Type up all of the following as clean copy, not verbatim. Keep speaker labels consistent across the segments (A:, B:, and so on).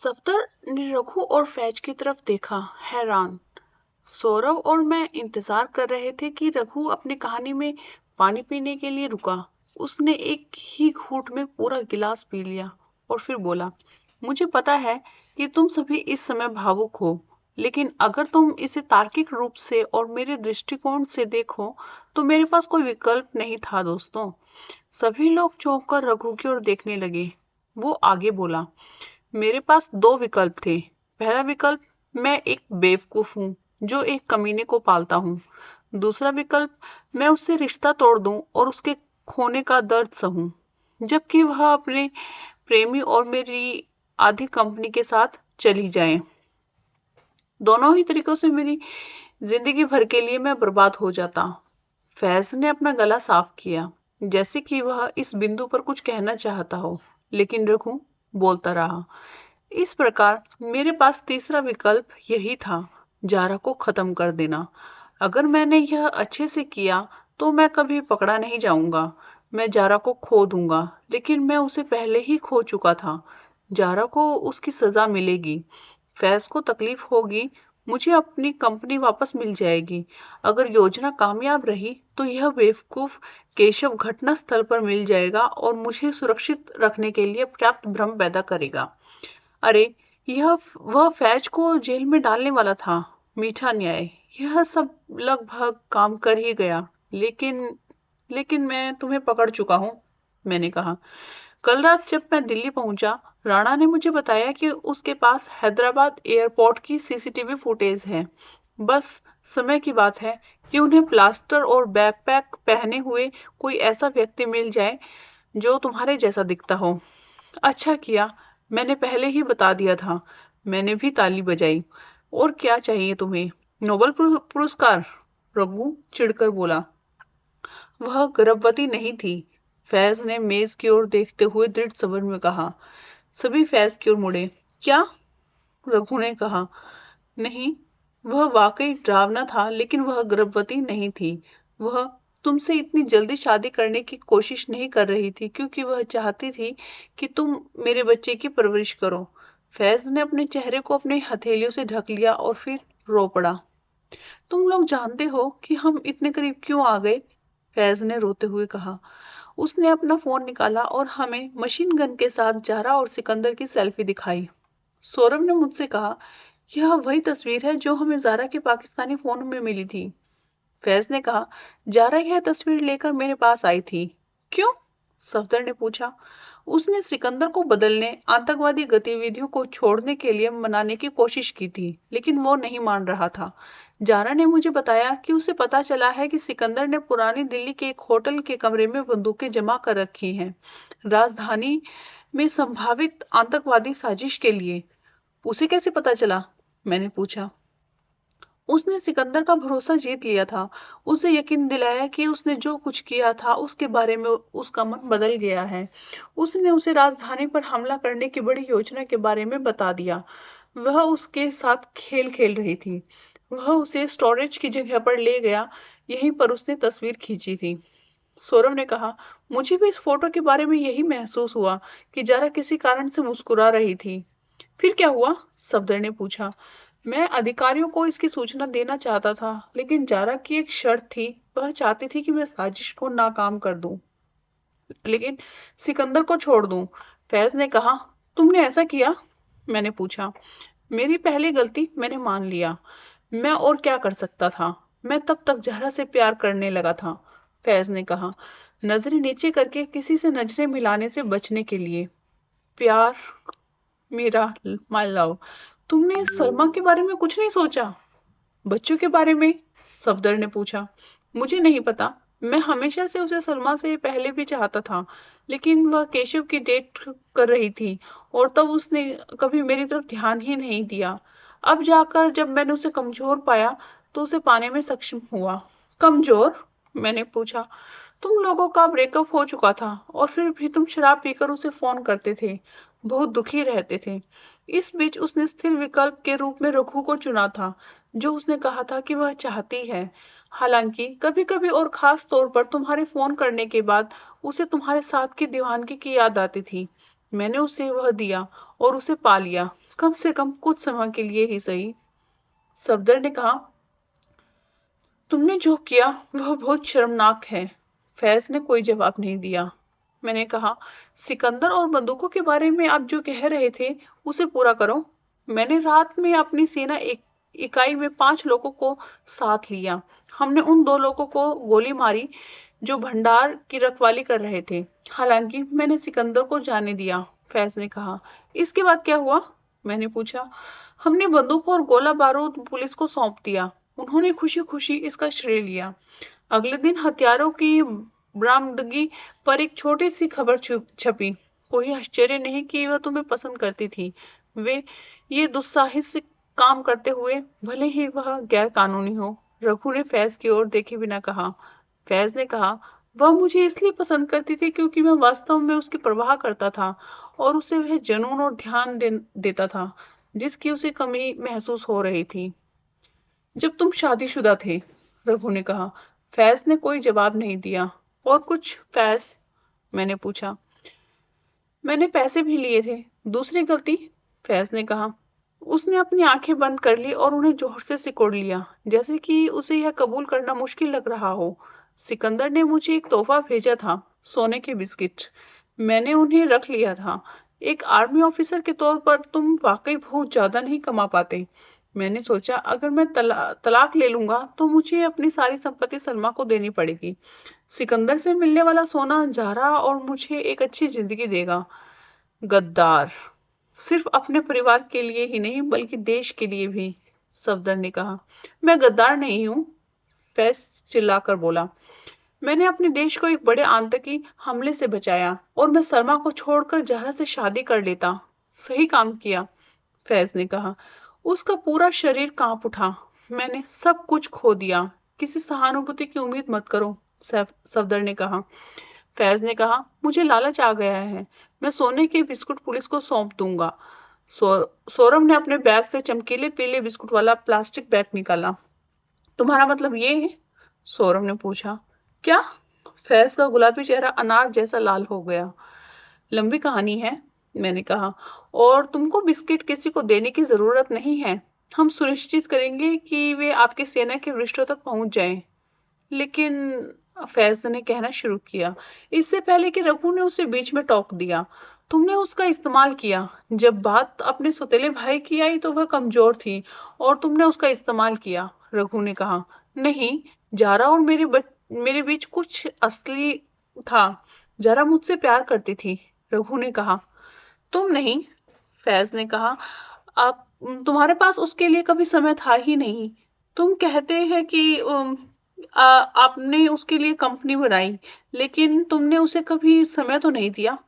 A: सफदर ने रघु और फैज की तरफ देखा, हैरान। सौरभ और मैं इंतजार कर रहे थे कि रघु अपनी कहानी में पानी पीने के लिए रुका। उसने एक ही घूंट में पूरा गिलास पी लिया और फिर बोला, मुझे पता है कि तुम सभी इस समय भावुक हो, लेकिन अगर तुम इसे तार्किक रूप से और मेरे दृष्टिकोण से देखो तो मेरे पास कोई विकल्प नहीं था दोस्तों। सभी लोग चौंक कर रघु की ओर देखने लगे। वो आगे बोला, मेरे पास दो विकल्प थे। पहला विकल्प, मैं एक बेवकूफ हूँ जो एक कमीने को पालता हूँ। दूसरा विकल्प, मैं उससे रिश्ता तोड़ दूं और उसके खोने का दर्द सहूं, जबकि वह अपने प्रेमी और मेरी आधी कंपनी के साथ चली जाए। दोनों ही तरीकों से मेरी जिंदगी भर के लिए मैं बर्बाद हो जाता। फैज ने अपना गला साफ किया, जैसे कि वह इस बिंदु पर कुछ कहना चाहता हो, लेकिन रघु बोलता रहा। इस प्रकार मेरे पास तीसरा विकल्प यही था, जारा को खत्म कर देना। अगर मैंने यह अच्छे से किया तो मैं कभी पकड़ा नहीं जाऊंगा। मैं जारा को खो दूंगा, लेकिन मैं उसे पहले ही खो चुका था। जारा को उसकी सजा मिलेगी, फैज को तकलीफ होगी, मुझे अपनी कंपनी वापस मिल जाएगी। अगर योजना कामयाब रही तो यह बेवकूफ केशव घटना स्थल पर मिल जाएगा और मुझे सुरक्षित रखने के लिए पर्याप्त भ्रम पैदा करेगा। अरे, यह वह फैज को जेल में डालने वाला था। मीठा न्याय। यह सब लगभग काम कर ही गया, लेकिन लेकिन मैं तुम्हें पकड़ चुका हूँ, मैंने कहा। कल रात जब मैं दिल्ली पहुंचा, राणा ने मुझे बताया कि उसके पास हैदराबाद एयरपोर्ट की सीसीटीवी फुटेज है। बस समय की बात है कि उन्हें प्लास्टर और बैकपैक पहने हुए कोई ऐसा व्यक्ति मिल जाए जो तुम्हारे जैसा दिखता हो। अच्छा किया, मैंने पहले ही बता दिया था। मैंने भी ताली बजाई। और क्या चाहिए तुम्हें? नोबेल पुरस्कार? रघु चिढ़कर बोला। वह गर्भवती नहीं थी, फैज ने मेज की ओर देखते हुए दृढ़ स्वर में कहा। सभी फैज की ओर मुड़े। क्या? रघु ने कहा। नहीं, वह वाकई डरावना था, लेकिन वह गर्भवती नहीं थी। वह तुमसे इतनी जल्दी शादी करने की कोशिश नहीं कर रही थी क्योंकि वह चाहती थी कि तुम मेरे बच्चे की परवरिश करो। फैज ने अपने चेहरे को अपने हथेलियों से ढक लिया और फिर रो पड़ा। तुम लोग जानते हो कि हम इतने करीब क्यों आ गए? फैज ने रोते हुए कहा। उसने अपना फोन निकाला और हमें मशीन गन के साथ जारा और सिकंदर की सेल्फी दिखाई। सौरभ ने मुझसे कहा, यह वही तस्वीर है जो हमें जारा के पाकिस्तानी फोन में मिली थी। फैज ने कहा, जारा यह तस्वीर लेकर मेरे पास आई थी। क्यों? सफदर ने पूछा। उसने सिकंदर को बदलने, आतंकवादी गतिविधियों को छोड़ने के लिए मनाने की कोशिश की थी, लेकिन वो नहीं मान रहा था। जारा ने मुझे बताया कि उसे पता चला है कि सिकंदर ने पुरानी दिल्ली के एक होटल के कमरे में बंदूकें जमा कर रखी हैं, राजधानी में संभावित आतंकवादी साजिश के लिए। उसे कैसे पता चला? मैंने पूछा। उसने सिकंदर का भरोसा जीत लिया था, उसे यकीन दिलाया कि उसने जो कुछ किया था उसके बारे में उसका मन बदल गया है। उसने उसे राजधानी पर हमला करने की बड़ी योजना के बारे में बता दिया। वह उसके साथ खेल खेल रही थी। वह उसे स्टोरेज की जगह पर ले गया, यहीं पर उसने तस्वीर खींची थी। सौरभ ने कहा, मुझे भी इस फोटो के बारे में यही महसूस हुआ कि जारा किसी कारण से मुस्कुरा रही थी। फिर क्या हुआ? सफदर ने पूछा। मैं अधिकारियों को इसकी सूचना देना चाहता था, लेकिन जारा की एक शर्त थी। वह चाहती थी कि मैं साजिश को नाकाम कर दूं, लेकिन सिकंदर को छोड़ दूं। फैज ने कहा, तुमने ऐसा किया? मैंने पूछा। मेरी पहली गलती, मैंने मान लिया। मैं और क्या कर सकता था? मैं तब तक जहरा से प्यार करने लगा था, फैज ने कहा, नजरें नीचे करके किसी से नजरें मिलाने से बचने के लिए। प्यार, मेरा, माय लव। तुमने सलमा के बारे में कुछ नहीं सोचा? बच्चों के बारे में? सफदर ने पूछा। मुझे नहीं पता। मैं हमेशा से उसे सलमा से पहले भी चाहता था, लेकिन वह केशव की डेट कर रही थी और तब उसने कभी मेरी तरफ ध्यान ही नहीं दिया। अब जाकर जब मैंने उसे कमजोर पाया तो उसे पाने में सक्षम हुआ। कमजोर? मैंने पूछा। तुम लोगों का ब्रेकअप हो चुका था और फिर भी तुम शराब पीकर उसे फोन करते थे, बहुत दुखी रहते थे। इस बीच उसने स्थिर विकल्प के रूप में रघु को चुना था, जो उसने कहा था कि वह चाहती है। हालांकि कभी कभी और खास तौर पर तुम्हारे फोन करने के बाद उसे तुम्हारे साथ की दीवानगी की याद आती थी। मैंने उसे वह दिया और उसे पा लिया। कम से कम कुछ समय के लिए ही सही। सफदर ने कहा, तुमने जो किया वह बहुत शर्मनाक है। फैज ने कोई जवाब नहीं दिया। मैंने कहा, सिकंदर और बंदूकों के बारे में आप जो कह रहे थे उसे पूरा करो। मैंने रात में अपनी सेना इकाई में 5 लोगों को साथ लिया। हमने उन 2 लोगों को गोली मारी जो भंडार की रखवाली कर रहे थे। हालांकि मैंने सिकंदर को जाने दिया। फैज ने कहा, इसके बाद क्या हुआ? मैंने पूछा। हमने बंदूक और गोला बारूद पुलिस को सौंप दिया। उन्होंने खुशी खुशी इसका श्रेय लिया। अगले दिन हथियारों की बरामदगी पर एक छोटी सी खबर छपी। कोई आश्चर्य नहीं कि वह तुम्हें पसंद करती थी। वे ये दुस्साहसिक काम करते हुए, भले ही वह गैर कानूनी हो। रघु ने फैज की ओर देखे बिना कहा। फैज ने कहा, वह मुझे इसलिए पसंद करती थी क्योंकि मैं वास्तव में उसकी परवाह करता था और उसे वह जुनून और ध्यान देता था जिसकी उसे कमी महसूस हो रही थी। जब तुम शादीशुदा थे, रघु ने कहा। फैज ने कोई जवाब नहीं दिया। और कुछ फैज? मैंने पूछा। मैंने पैसे भी लिए थे। दूसरी गलती? फैज ने कहा। उसने अपनी आंखें बंद कर ली और उन्हें जोर से सिकोड़ लिया, जैसे कि उसे यह कबूल करना मुश्किल लग रहा हो। सिकंदर ने मुझे एक तोहफा भेजा था, सोने के बिस्किट। मैंने उन्हें रख लिया था। एक आर्मी ऑफिसर के तौर पर तुम वाकई बहुत ज्यादा नहीं कमा पाते। मैंने सोचा, अगर मैं तलाक ले लूंगा तो मुझे अपनी सारी संपत्ति सलमा को देनी पड़ेगी। सिकंदर से मिलने वाला सोना ज़ारा और मुझे एक अच्छी जिंदगी देगा। गद्दार! सिर्फ अपने परिवार के लिए ही नहीं बल्कि देश के लिए भी, सफदर ने कहा। मैं गद्दार नहीं हूँ, फैज चिल्लाकर बोला। मैंने अपने देश को एक बड़े आतंकी हमले से बचाया और मैं सलमा को छोड़कर ज़ारा से शादी कर लेता। सही काम किया, फैज ने कहा। उसका पूरा शरीर कांप उठा। मैंने सब कुछ खो दिया। किसी सहानुभूति की उम्मीद मत करो, सफदर ने कहा। फैज ने कहा, मुझे लालच आ गया है। मैं सोने के बिस्कुट पुलिस को सौंप दूंगा। सौरभ ने अपने बैग से चमकीले पीले बिस्कुट वाला प्लास्टिक बैग निकाला। तुम्हारा मतलब ये है? सौरभ ने पूछा। क्या? फैज का गुलाबी चेहरा अनार जैसा लाल हो गया। लंबी कहानी है, मैंने कहा, और तुमको बिस्किट किसी को देने की जरूरत नहीं है। हम सुनिश्चित करेंगे कि वे आपके सेना के वरिष्ठों तक पहुंच जाएं। लेकिन, फैज ने कहना शुरू किया, इससे पहले कि रघु ने उसे बीच में टोक दिया। तुमने उसका इस्तेमाल किया। जब बात अपने सौतेले भाई की आई तो वह कमजोर थी और तुमने उसका इस्तेमाल किया, रघु ने कहा। नहीं, जारा और मेरे बीच कुछ असली था। जारा मुझसे प्यार करती थी, रघु ने कहा। तुम नहीं, फैज ने कहा। आप तुम्हारे पास उसके लिए कभी समय था ही नहीं। तुम कहते हैं कि आपने उसके लिए कंपनी बनाई, लेकिन तुमने उसे कभी समय तो नहीं दिया।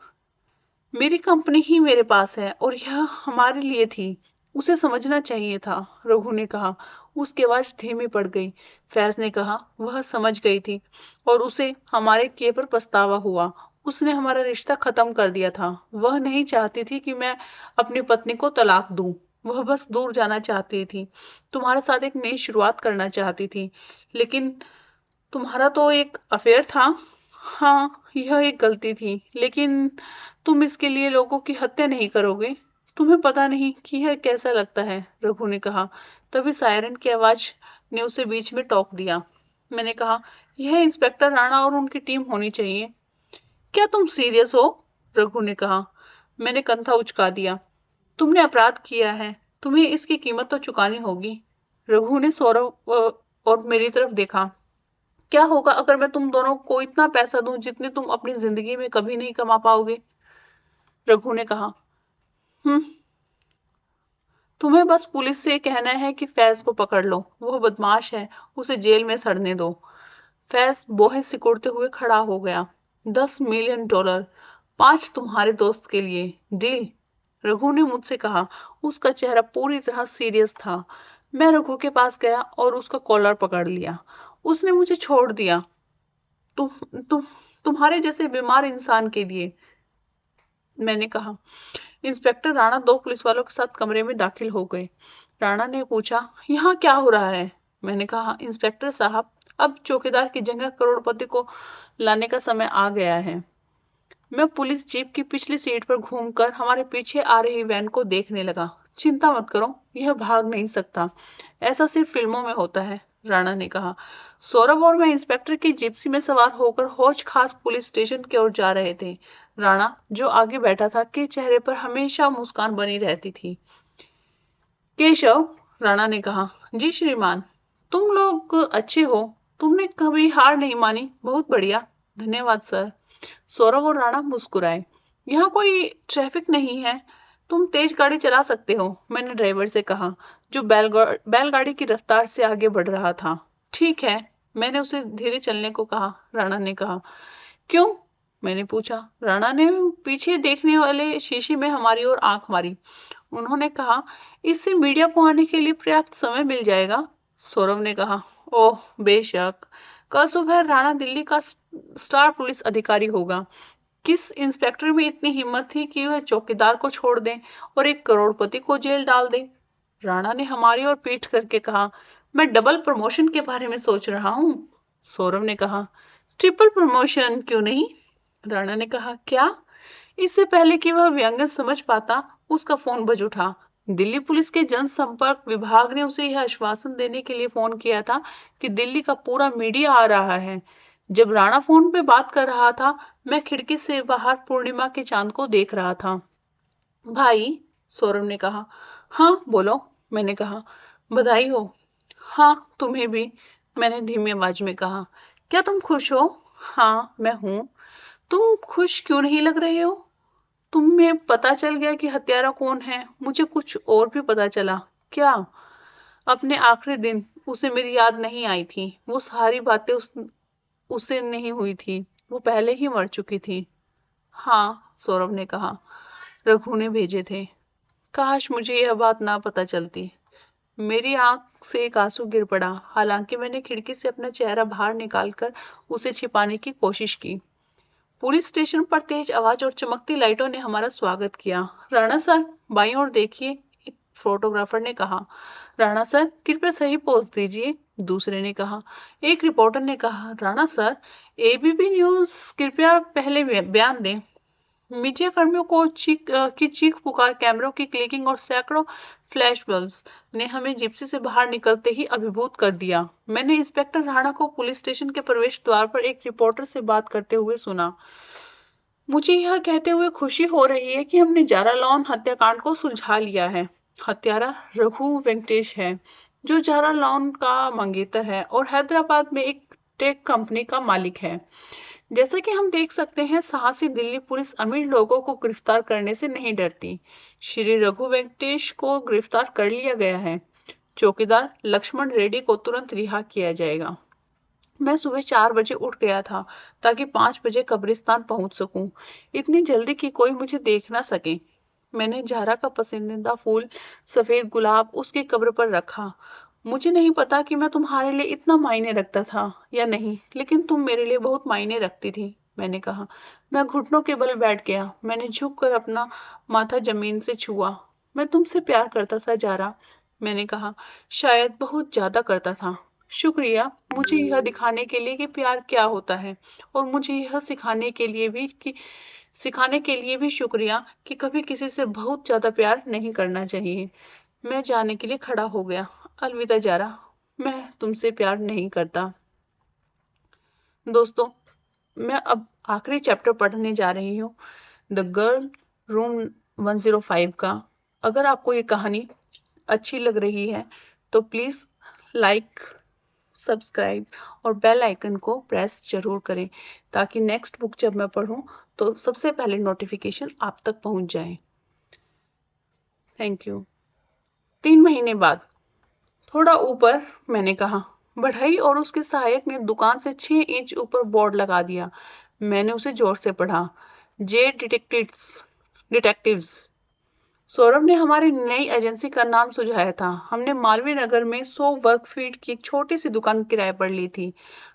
A: मेरी कंपनी ही मेरे पास है और यह हमारे लिए थी। उसे समझना चाहिए था, रघु ने कहा। उसकी आवाज धीमी पड़ गई। फैज ने कहा, वह समझ गई थी और उसे हमारे किए पर पछतावा हुआ। उसने हमारा रिश्ता खत्म कर दिया था। वह नहीं चाहती थी कि मैं अपनी पत्नी को तलाक दूं। वह बस दूर जाना चाहती थी, तुम्हारे साथ एक नई शुरुआत करना चाहती थी। लेकिन तुम्हारा तो एक अफेयर था। हाँ, यह एक गलती थी, लेकिन तुम इसके लिए लोगों की हत्या नहीं करोगे। तुम्हें पता नहीं कि यह कैसा लगता है, रघु ने कहा। तभी सायरन की आवाज ने उसे बीच में टोक दिया। मैंने कहा, यह इंस्पेक्टर राणा और उनकी टीम होनी चाहिए। क्या तुम सीरियस हो? रघु ने कहा। मैंने कंधा उचका दिया। तुमने अपराध किया है, तुम्हें इसकी कीमत तो चुकानी होगी। रघु ने सौरभ और मेरी तरफ देखा। क्या होगा अगर मैं तुम दोनों को इतना पैसा दूं जितने तुम अपनी जिंदगी में कभी नहीं कमा पाओगे? रघु ने कहा। हम्म, तुम्हें बस पुलिस से कहना है कि फैज को पकड़ लो। वो बदमाश है, उसे जेल में सड़ने दो। फैज बोहे सिकुड़ते हुए खड़ा हो गया। $10 मिलियन, 5 तुम्हारे दोस्त के लिए, डील? रघु ने मुझसे कहा। उसका चेहरा पूरी तरह सीरियस था। मैं रघु के पास गया और उसका कॉलर पकड़ लिया। उसने मुझे छोड़ दिया। तुम तुम्हारे जैसे बीमार इंसान के लिए, मैंने कहा। इंस्पेक्टर राणा 2 पुलिस वालों के साथ कमरे में दाखिल हो गए। राणा ने पूछा, यहाँ क्या हो रहा है? मैंने कहा, इंस्पेक्टर साहब, अब चौकीदार की जगह करोड़पति को लाने का समय आ गया है। मैं पुलिस जीप की पिछली सीट पर घूमकर हमारे पीछे आ रही वैन को देखने लगा। चिंता मत करो, यह भाग नहीं सकता। ऐसा सिर्फ फिल्मों में होता है, राणा ने कहा। सौरभ और मैं इंस्पेक्टर की जिप्सी में सवार होकर हौज खास पुलिस स्टेशन की ओर जा रहे थे। राणा, जो आगे बैठा था, के चेहरे पर हमेशा मुस्कान बनी रहती थी। केशव, राणा ने कहा। जी श्रीमान, तुम लोग अच्छे हो, तुमने कभी हार नहीं मानी, बहुत बढ़िया। धन्यवाद सर। सौरभ और राणा मुस्कुराए। यहाँ कोई ट्रैफिक नहीं है, तुम तेज गाड़ी चला सकते हो, मैंने ड्राइवर से कहा, जो बैलगाड़ी की रफ्तार से आगे बढ़ रहा था। ठीक है, मैंने उसे धीरे चलने को कहा, राणा ने कहा। क्यों, मैंने पूछा। राणा ने पीछे देखने वाले शीशे में हमारी ओर आंख मारी। उन्होंने कहा, इससे मीडिया को आने के लिए पर्याप्त समय मिल जाएगा। सौरभ ने कहा, ओह बेशक, कल सुबह राणा दिल्ली का स्टार पुलिस अधिकारी होगा। किस इंस्पेक्टर में इतनी हिम्मत थी कि वह चौकीदार को छोड़ दे और एक करोड़पति को जेल डाल दे? राणा ने हमारी ओर पीठ करके कहा, मैं डबल प्रमोशन के बारे में सोच रहा हूँ। सौरभ ने कहा, ट्रिपल प्रमोशन क्यों नहीं? राणा ने कहा, क्या? इससे पहले कि वह व्यंग्य समझ पाता, उसका फोन बज उठा। दिल्ली पुलिस के जनसंपर्क विभाग ने उसे यह आश्वासन देने के लिए फोन किया था कि दिल्ली का पूरा मीडिया आ रहा है। जब राणा फोन पे बात कर रहा था, मैं खिड़की से बाहर पूर्णिमा के चांद को देख रहा था। भाई, सौरभ ने कहा। हाँ बोलो, मैंने कहा। बधाई हो। हाँ, तुम्हें भी, मैंने धीमी आवाज में कहा। क्या तुम खुश हो? हाँ, मैं हूँ। तुम खुश क्यों नहीं लग रहे हो? तुम्हें पता चल गया कि हत्यारा कौन है? मुझे कुछ और भी पता चला। क्या? अपने आखिरी दिन उसे मेरी याद नहीं आई थी। वो सारी बातें उसे नहीं हुई थी, वो पहले ही मर चुकी थी। हाँ, सौरभ ने कहा, रघु ने भेजे थे। काश मुझे यह बात ना पता चलती। मेरी आंख से एक आंसू गिर पड़ा, हालांकि मैंने खिड़की से अपना चेहरा बाहर निकालकर उसे छिपाने की कोशिश की। पुलिस स्टेशन पर तेज आवाज और चमकती लाइटों ने हमारा स्वागत किया। राणा सर, बाईं ओर देखिए, एक फोटोग्राफर ने कहा। राणा सर, कृपया सही पोज दीजिए, दूसरे ने कहा। एक रिपोर्टर ने कहा, राणा सर, एबीपी न्यूज कृपया पहले बयान दें। मीडिया कर्मियों की चीख पुकार, कैमरों की क्लिकिंग और सैकड़ों फ्लैश बल्ब्स ने हमें जिप्सी से बाहर निकलते ही अभिभूत कर दिया। मैंने इंस्पेक्टर राणा को पुलिस स्टेशन के प्रवेश द्वार पर एक रिपोर्टर से बात करते हुए सुना। मुझे यह कहते हुए खुशी हो रही है कि हमने जारालॉन हत्याकांड को सुलझा लिया है। हत्यारा रघु वेंकटेश है, जो जारालॉन का मंगेतर है और हैदराबाद में एक टेक कंपनी का मालिक है। जैसा कि हम देख सकते हैं, साहसी दिल्ली पुलिस अमीर लोगों को गिरफ्तार करने से नहीं डरती। श्री रघु वेंकटेश को गिरफ्तार कर लिया गया है। चौकीदार लक्ष्मण रेड्डी को तुरंत रिहा किया जाएगा। मैं सुबह 4 बजे उठ गया था ताकि 5 बजे कब्रिस्तान पहुंच सकूं, इतनी जल्दी कि कोई मुझे देख ना सके। मैंने ज़ारा का पसंदीदा फूल, सफेद गुलाब, उसकी कब्र पर रखा। मुझे नहीं पता कि मैं तुम्हारे लिए इतना मायने रखता था या नहीं, लेकिन तुम मेरे लिए बहुत मायने रखती थी, मैंने कहा। मैं घुटनों के बल बैठ गया। मैंने झुककर अपना माथा जमीन से छुआ। मैं तुमसे प्यार करता था ज़ारा, मैंने कहा। शायद बहुत ज्यादा करता था। शुक्रिया, मुझे यह दिखाने के लिए कि प्यार क्या होता है, और मुझे यह सिखाने के लिए भी शुक्रिया कि कभी किसी से बहुत ज्यादा प्यार नहीं करना चाहिए। मैं जाने के लिए खड़ा हो गया। अलविदा ज़ारा, मैं तुमसे प्यार नहीं करता। दोस्तों, मैं अब आखिरी चैप्टर पढ़ने जा रही हूँ, द गर्ल रूम 105 का। अगर आपको ये कहानी अच्छी लग रही है तो प्लीज़ लाइक, सब्सक्राइब और बेल आइकन को प्रेस जरूर करें, ताकि नेक्स्ट बुक जब मैं पढूं तो सबसे पहले नोटिफिकेशन आप तक पहुंच जाए। Thank you. 3 महीने बाद, थोड़ा ऊपर, मैंने कहा। बढ़ई और उसके सहायक ने दुकान से 6 इंच ऊपर बोर्ड लगा दिया। मैंने उसे जोर से पढ़ा। जे डिटेक्टिव्स। सौरभ ने हमारी नई एजेंसी का नाम सुझाया था। हमने मालवीय नगर में 100 वर्ग फीट की एक छोटी सी दुकान किराए पर ली थी।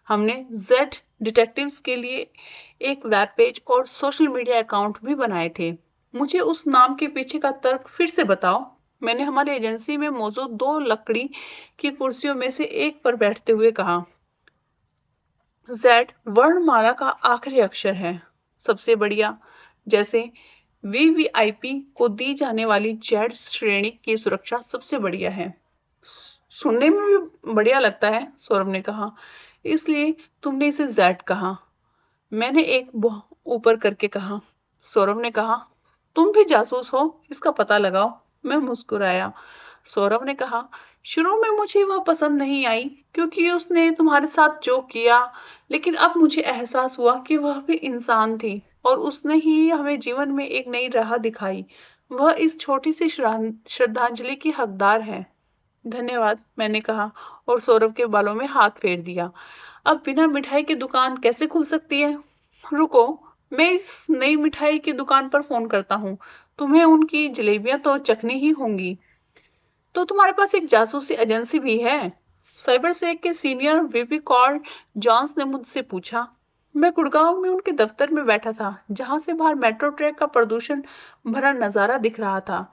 A: हमने जेड डिटेक्टिव्स के लिए एक वेब पेज और सोशल मीडिया अकाउंट भी बनाए थे। मुझे उस नाम के पीछे का तर्क फिर से बताओ, मैंने हमारी एजेंसी में मौजूद 2 लकड़ी की कुर्सियों में से एक पर बैठते हुए कहा। जेड वर्णमाला का आखिरी अक्षर है। सबसे बढ़िया, जैसे वीवीआईपी को दी जाने वाली जेड श्रेणी की सुरक्षा सबसे बढ़िया है। सुनने में भी बढ़िया लगता है, सौरभ ने कहा। इसलिए तुमने इसे जेड कहा। मैंने एक ऊपर करके कहा। सौरभ ने कहा, तुम भी जासूस हो, इसका पता लगाओ। मैं मुस्कुराया। सौरभ ने कहा, शुरू में मुझे वह पसंद नहीं आई क्योंकि उसने तुम्हारे साथ जो किया, लेकिन अब मुझे एहसास हुआ कि वह भी इंसान थी और उसने ही हमें जीवन में एक नई राह दिखाई। वह इस छोटी सी श्रद्धांजलि की हकदार है। धन्यवाद, मैंने कहा और सौरभ के बालों में हाथ फेर दिया। अब बिना मिठाई की दुकान कैसे खुल सकती है? रुको, मैं इस नई मिठाई की दुकान पर फोन करता हूँ। तुम्हें उनकी जलेबियां तो चखनी ही होंगी। तो तुम्हारे पास एक जासूसी एजेंसी भी है? साइबर सेक के सीनियर वीपी कॉल जॉन्स ने मुझसे पूछा। मैं गुड़गांव में उनके दफ्तर में बैठा था, जहां से बाहर मेट्रो ट्रैक का प्रदूषण भरा नजारा दिख रहा था।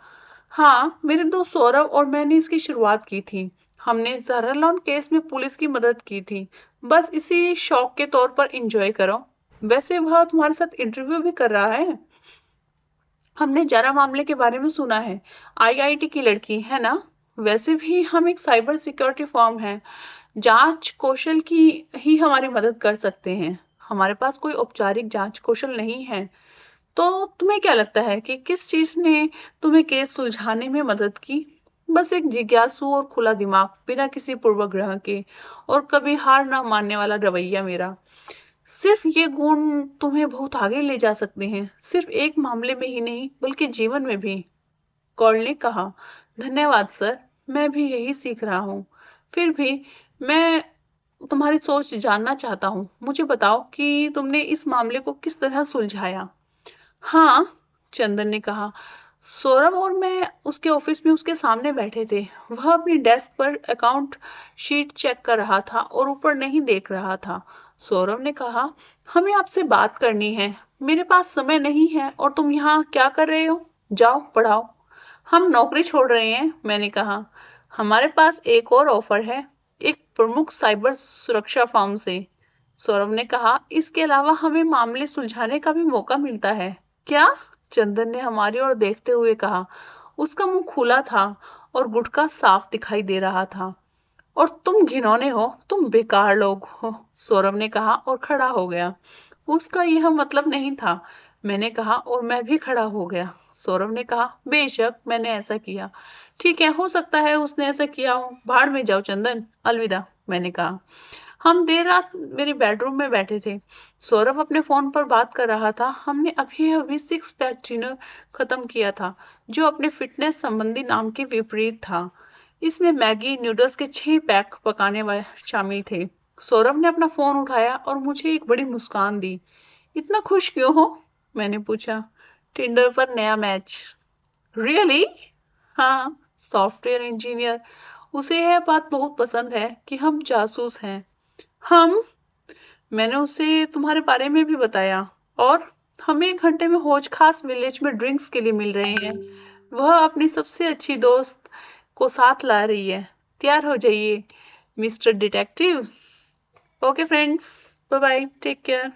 A: हाँ, मेरे दोस्त सौरभ और मैंने इसकी शुरुआत की थी। हमने जहरा लॉन केस में पुलिस की मदद की थी। बस इसी शौक के तौर पर एंजॉय करो। वैसे वह तुम्हारे साथ इंटरव्यू भी कर रहा है। हमने जरा मामले के बारे में सुना है। आईआईटी की लड़की है ना? वैसे भी हम एक साइबर सिक्योरिटी फर्म है। जांच कौशल की ही हमारी मदद कर सकते हैं। हमारे पास कोई औपचारिक जांच कौशल नहीं है। तो तुम्हें क्या लगता है कि किस चीज ने तुम्हें केस सुलझाने में मदद की? बस एक जिज्ञासु और खुला दिमाग, बिना किसी पूर्वग्रह के, और कभी हार ना मानने वाला रवैया मेरा। सिर्फ ये गुण तुम्हें बहुत आगे ले जा सकते हैं, सिर्फ एक मामले में ही नहीं बल्कि जीवन में भी। कॉल ने कहा। धन्यवाद सर, मैं भी यही सीख रहा हूँ। फिर भी मैं तुम्हारी सोच जानना चाहता हूँ। मुझे बताओ कि तुमने इस मामले को किस तरह सुलझाया। हाँ, चंदन ने कहा। सौरभ और मैं उसके ऑफिस में उसके सामने बैठे थे। वह अपनी डेस्क पर अकाउंट शीट चेक कर रहा था और ऊपर नहीं देख रहा था। सौरभ ने कहा, हमें आपसे बात करनी है। मेरे पास समय नहीं है और तुम यहाँ क्या कर रहे हो? जाओ पढ़ाओ। हम नौकरी छोड़ रहे हैं, मैंने कहा। हमारे पास एक और ऑफर है, एक प्रमुख साइबर सुरक्षा फर्म से। सौरभ ने कहा, इसके अलावा हमें मामले सुलझाने का भी मौका मिलता है। क्या? चंदन ने हमारी ओर देखते हुए कहा। उसका मुंह खुला था और गुटका साफ दिखाई दे रहा था। और तुम घिनौने हो, तुम बेकार लोग हो, सौरभ ने कहा और खड़ा हो गया। उसका यह मतलब नहीं था, मैंने कहा और मैं भी खड़ा हो गया। सौरभ ने कहा, बेशक मैंने ऐसा किया। ठीक है, हो सकता है उसने ऐसा किया हो। भाड़ में जाओ चंदन, अलविदा, मैंने कहा। हम देर रात मेरे बेडरूम में बैठे थे। सौरभ अपने फोन पर बात कर रहा था। हमने अभी अभी 6 पैक डिनर खत्म किया था, जो अपने फिटनेस संबंधी नाम के विपरीत था। इसमें मैगी नूडल्स के 6 पैक पकाने वाले शामिल थे। सौरभ ने अपना फोन उठाया और मुझे एक बड़ी मुस्कान दी। इतना खुश क्यों हो? मैंने पूछा। टिंडर पर नया मैच। रियली? हाँ, सॉफ्टवेयर इंजीनियर। उसे यह बात बहुत पसंद है कि हम जासूस हैं। हम मैंने उसे तुम्हारे बारे में भी बताया, और हम 1 घंटे में हौज खास विलेज में ड्रिंक्स के लिए मिल रहे हैं। वह अपनी सबसे अच्छी दोस्त को साथ ला रही है। तैयार हो जाइए mister detective. Okay friends, bye bye, take care.